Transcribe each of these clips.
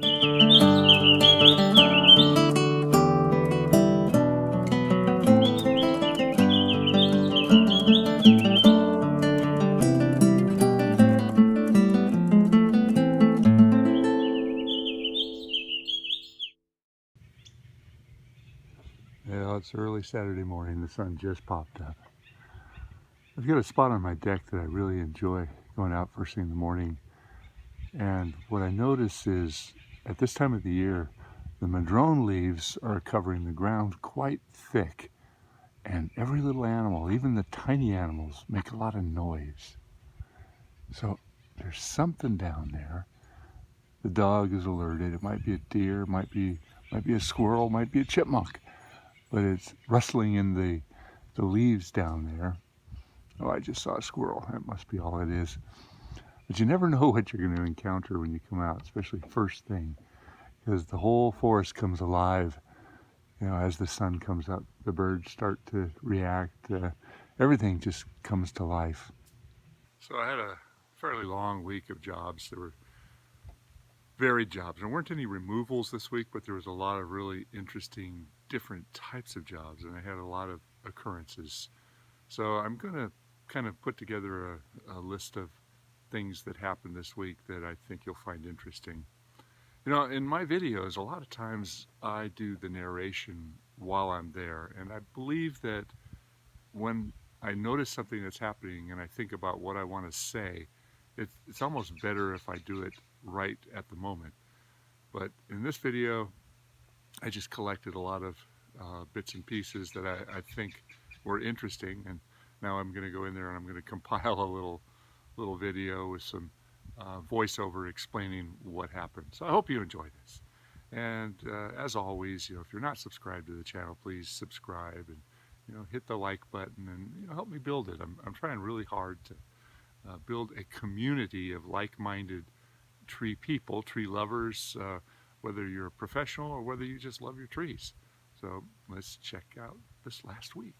Yeah, it's early Saturday morning. The sun just popped up. I've got a spot on my deck that I really enjoy going out first thing in the morning. And what I notice is at this time of the year, the madrone leaves are covering the ground quite thick. And every little animal, even the tiny animals, make a lot of noise. So there's something down there. The dog is alerted. It might be a deer, might be a squirrel, might be a chipmunk. But it's rustling in the leaves down there. Oh, I just saw a squirrel. That must be all it is. But you never know what you're going to encounter when you come out, especially first thing, because the whole forest comes alive. You know, as the sun comes up, the birds start to react. Everything just comes to life. So I had a fairly long week of jobs. There were varied jobs. There weren't any removals this week, but there was a lot of really interesting different types of jobs, and I had a lot of occurrences. So I'm going to kind of put together a list of things that happened this week that I think you'll find interesting. You know, in my videos, a lot of times I do the narration while I'm there, and I believe that when I notice something that's happening and I think about what I want to say, it's almost better if I do it right at the moment. But in this video, I just collected a lot of bits and pieces that I think were interesting, and now I'm going to go in there and I'm going to compile a little video with some voiceover explaining what happened. So I hope you enjoy this. And as always, you know, if you're not subscribed to the channel, please subscribe and, you know, hit the like button and, you know, help me build it. I'm trying really hard to build a community of like-minded tree people, tree lovers, whether you're a professional or whether you just love your trees. So let's check out this last week.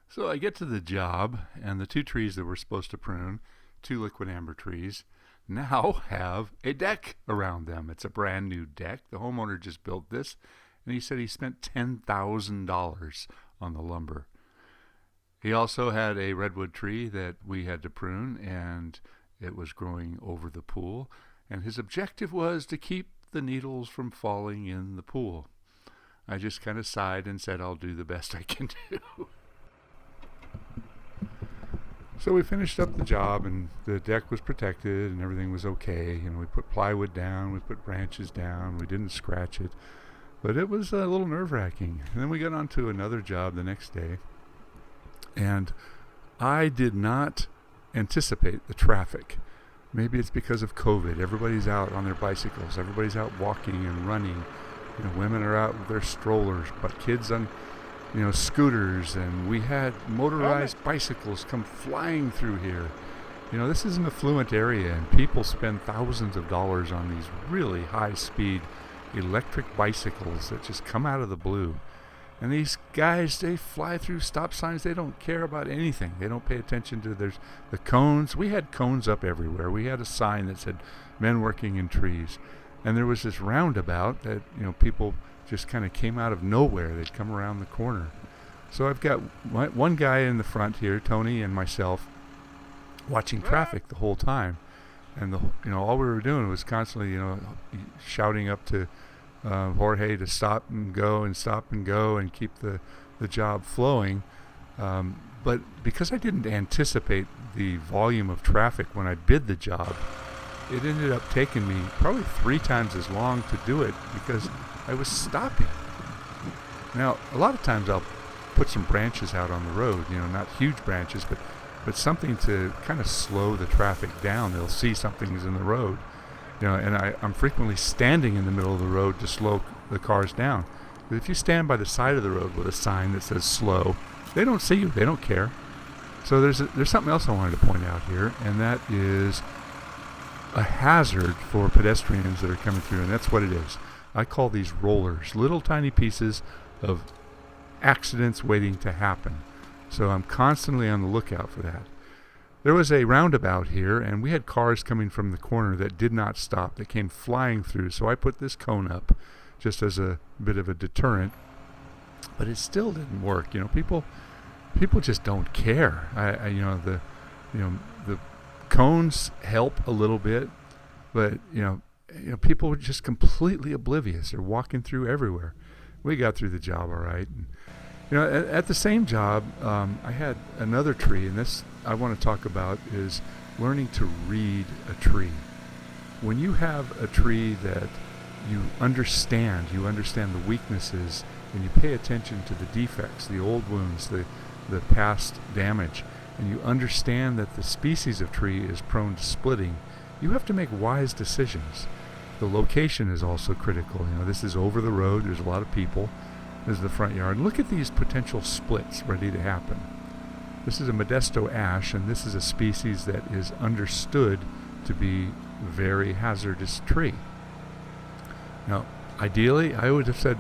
So I get to the job, and the 2 trees that we're supposed to prune, 2 liquid amber trees, now have a deck around them. It's a brand new deck. The homeowner just built this, and he said he spent $10,000 on the lumber. He also had a redwood tree that we had to prune, and it was growing over the pool, and his objective was to keep the needles from falling in the pool. I just kind of sighed and said, I'll do the best I can do. So we finished up the job, and the deck was protected and everything was okay. You know, we put plywood down, we put branches down, we didn't scratch it, but it was a little nerve-wracking. And then we got on to another job the next day, and I did not anticipate the traffic. Maybe it's because of COVID. Everybody's out on their bicycles. Everybody's out walking and running. You know, women are out with their strollers, but kids on, you know, scooters, and we had motorized bicycles come flying through here. You know, this is an affluent area, and people spend thousands of dollars on these really high-speed electric bicycles that just come out of the blue. And these guys, they fly through stop signs. They don't care about anything. They don't pay attention to the cones. We had cones up everywhere. We had a sign that said men working in trees. And there was this roundabout that, you know, people just kind of came out of nowhere. They'd come around the corner. So I've got one guy in the front here, Tony, and myself, watching traffic the whole time. And, you know, all we were doing was constantly, you know, shouting up to Jorge to stop and go and keep the job flowing. But because I didn't anticipate the volume of traffic when I bid the job, it ended up taking me probably 3 times as long to do it because I was stopping. Now, a lot of times I'll put some branches out on the road, you know, not huge branches, but something to kind of slow the traffic down. They'll see something's in the road. You know, and I'm frequently standing in the middle of the road to slow the cars down. But if you stand by the side of the road with a sign that says slow, they don't see you. They don't care. So there's something else I wanted to point out here, and that is a hazard for pedestrians that are coming through, and that's what it is. I call these rollers, little tiny pieces of accidents waiting to happen. So I'm constantly on the lookout for that. there was a roundabout here, and we had cars coming from the corner that did not stop, that came flying through. So I put this cone up just as a bit of a deterrent, but it still didn't work. People just don't care. The cones help a little bit, but people were just completely oblivious. They're walking through everywhere. We got through the job all right. And, at the same job, I had another tree, and this I want to talk about is learning to read a tree. When you have a tree that you understand the weaknesses, and you pay attention to the defects, the old wounds, the past damage, and you understand that the species of tree is prone to splitting, you have to make wise decisions. The location is also critical. This is over the road. There's a lot of people. This is the front yard. Look at these potential splits ready to happen. This is a Modesto ash, and this is a species that is understood to be a very hazardous tree. Now, ideally, I would have said,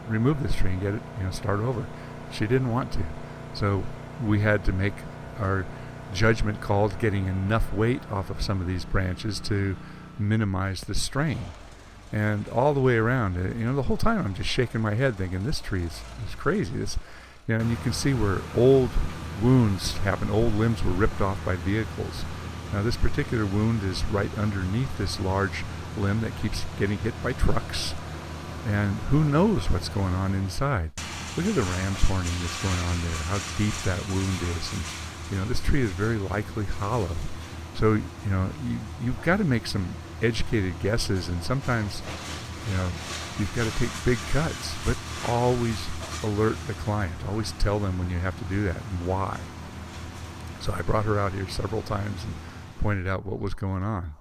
remove this tree and get it, start over. She didn't want to. So we had to make our judgment call, getting enough weight off of some of these branches to minimize the strain. And all the way around, the whole time I'm just shaking my head thinking, this tree is crazy. And you can see where old wounds happened. Old limbs were ripped off by vehicles. Now this particular wound is right underneath this large limb that keeps getting hit by trucks. And who knows what's going on inside. Look at the ram's horning that's going on there, how deep that wound is. And, this tree is very likely hollow. So, you've got to make some educated guesses, and sometimes, you've got to take big cuts, but always alert the client. Always tell them when you have to do that and why. So I brought her out here several times and pointed out what was going on.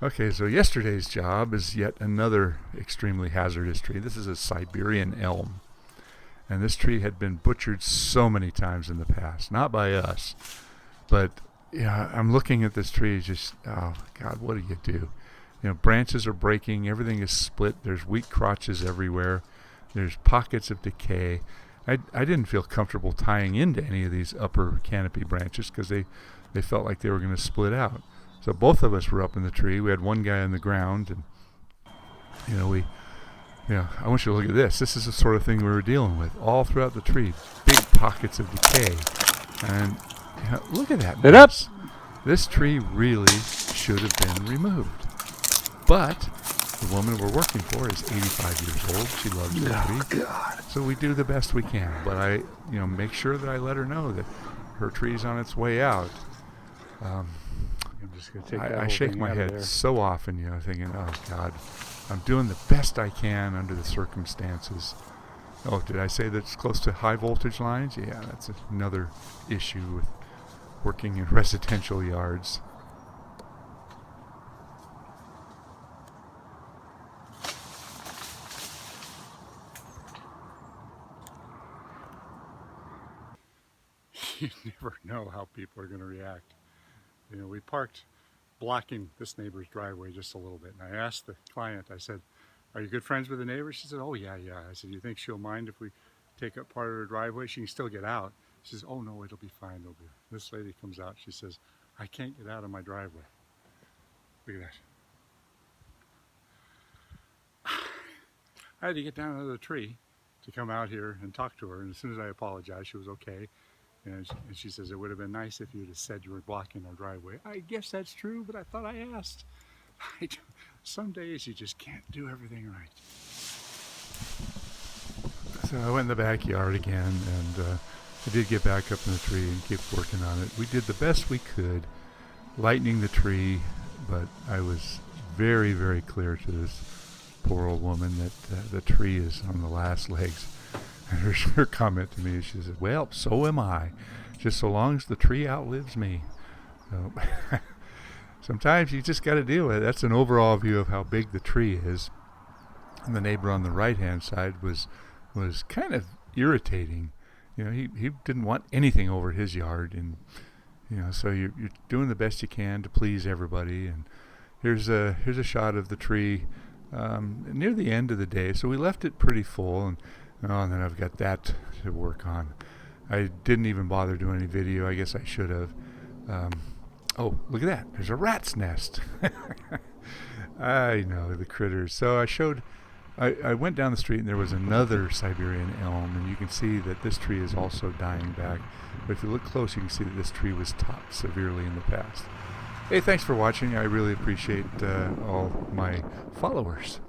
Okay, so yesterday's job is yet another extremely hazardous tree. This is a Siberian elm. And this tree had been butchered so many times in the past. Not by us, but I'm looking at this tree just, oh God, what do you do? Branches are breaking, everything is split, there's weak crotches everywhere, there's pockets of decay. I didn't feel comfortable tying into any of these upper canopy branches because they felt like they were going to split out. So both of us were up in the tree. We had one guy on the ground, and I want you to look at this. This is the sort of thing we were dealing with all throughout the tree. Big pockets of decay. And look at that. It up. This tree really should have been removed. But the woman we're working for is 85 years old. She loves the tree. God. So we do the best we can. But I make sure that I let her know that her tree's on its way out. I'm just going to take that I shake thing my out of head there. so often, thinking, oh God, I'm doing the best I can under the circumstances. Oh, did I say that it's close to high voltage lines? Yeah, that's another issue with working in residential yards. You never know how people are going to react. We parked blocking this neighbor's driveway just a little bit. And I asked the client, I said, are you good friends with the neighbor? She said, oh, yeah. I said, you think she'll mind if we take up part of her driveway? She can still get out. She says, oh, no, it'll be fine. This lady comes out. She says, I can't get out of my driveway. Look at that. I had to get down out of the tree to come out here and talk to her. And as soon as I apologized, she was okay. And she says, it would have been nice if you'd have said you were blocking our driveway. I guess that's true, but I thought I asked. Some days you just can't do everything right. So I went in the backyard again, and I did get back up in the tree and keep working on it. We did the best we could, lightening the tree, but I was very, very clear to this poor old woman that the tree is on the last legs. And her comment to me, she said, well, so am I, just so long as the tree outlives me. So sometimes you just got to deal with it. That's an overall view of how big the tree is. And the neighbor on the right-hand side was kind of irritating. He didn't want anything over his yard. And, so you're doing the best you can to please everybody. And here's a shot of the tree near the end of the day. So we left it pretty full, and then I've got that to work on. I didn't even bother doing any video. I guess I should have. Oh, look at that. There's a rat's nest. I know, the critters. So I went down the street and there was another Siberian elm, and you can see that this tree is also dying back. But if you look close, you can see that this tree was topped severely in the past. Hey, thanks for watching. I really appreciate all my followers.